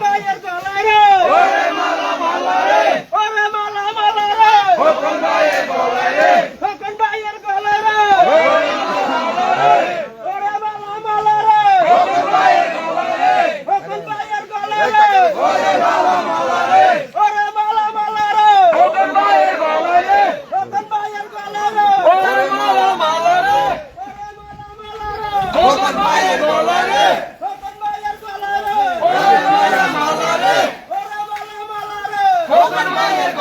ভাইয়ের গলায় রে ওরে মালা মালা রে ওরে মালা মালা রে খোকন ভাইয়ের গলায় রে খোকন ভাইয়ের গলায় রে ওরে মালা মালা রে ওরে মালা মালা রে খোকন ভাইয়ের গলায় রে খোকন ভাইয়ের গলায় রে ওরে মালা মালা রে ওরে মালা মালা রে খোকন ভাইয়ের গলায় রে খোকন ভাইয়ের গলায় রে ওরে মালা মালা রে খোকন ভাইয়ের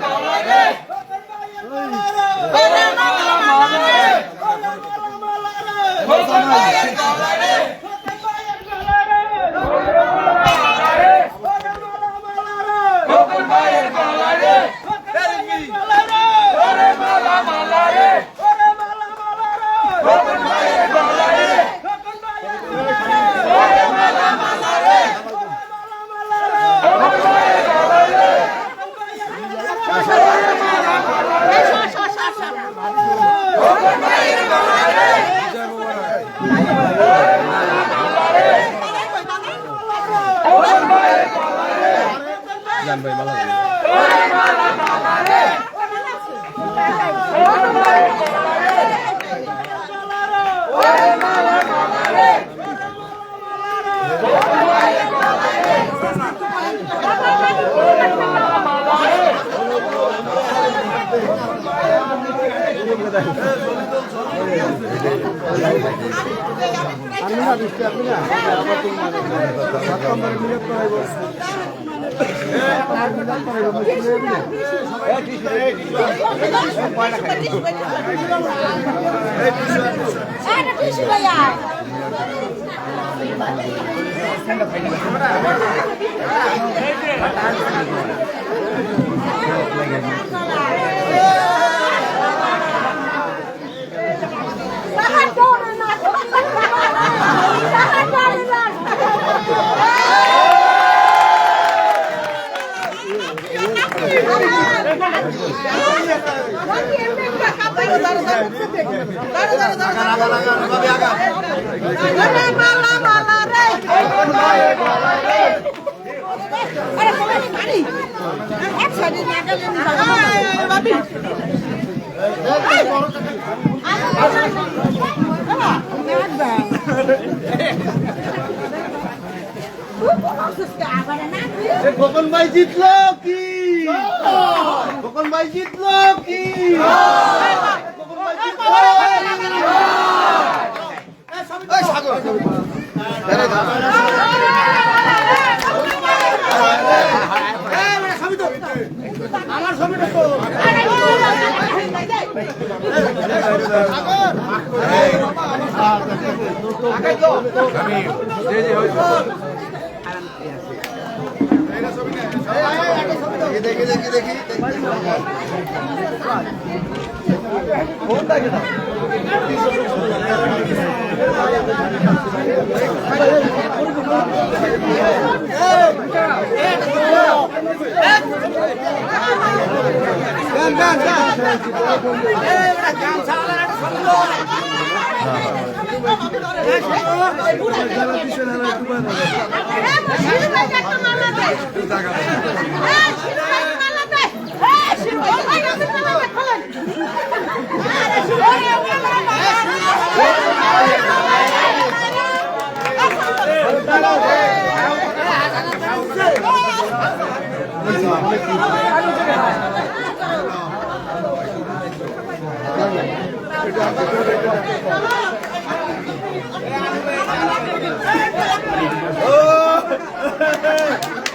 গলায় রে খোকন ভাইয়ের গলায় রে ওরে মালা মালা রে ওরে মালা মালা রে খোকন ভাইয়ের গলায় রে খোকন ভাইয়ের গলায় রে ওরে মালা মালা রে খোকন ভাইয়ের গলায় রে খোকন ভাইয়ের গলায় রে ওরে মালা মালা রে ওরে মালা মালা রে খোকন ভাইয়ের গলায় রে খোকন ভাইয়ের গলায় রে ওরে মালা মালা রে ওরে মালা মালা রে খোকন ভাইয়ের গলায় রে ওরে মালা মালা রে ওরে মালা মালা রে খোকন ভাইয়ের গলায় রে খোকন ভাইয়ের গলায় রে ওরে মালা মালা রে ওরে মালা মালা রে খোকন ভাইয়ের গলায় রে খোকন ভাইয়ের গলায় রে খোকন ভাইয়ের গলায় রে জান ভাই মালা ওরে মালা মালা রে খোকন ভাই জিতলো কি খোকন ভাই জিতলো কি খোকন ভাই আমার ছবিটা তো দেখি দেখি দেখি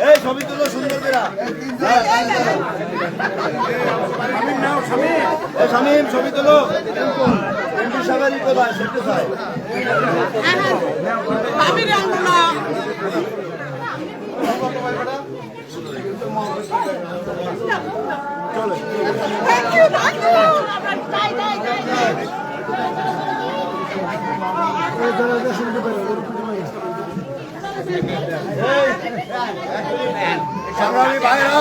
এই ছবি তুলো সুন্দর করে শামিম ছবি তুলো সবাই তো ভাই সেটা চাই আমি জানবো না চলো থ্যাংক ইউ সংগ্রামী ভাইরা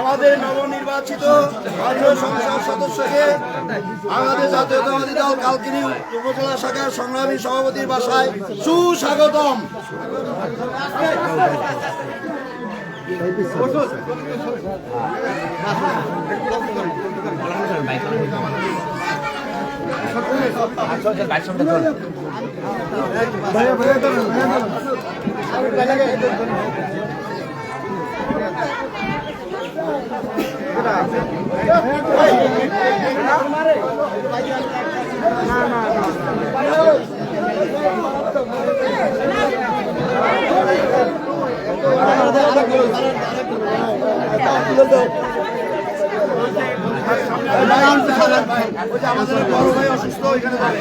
আমাদের নবনির্বাচিত জাতীয় সংসদ সদস্যকে আমাদের জাতীয়তাবাদী দল কালকিনি উপজেলা শাখার সংগ্রামী সভাপতির বাসায় সুস্বাগতম। আমাদের বড় ভাই অসুস্থ, এখানে ভাই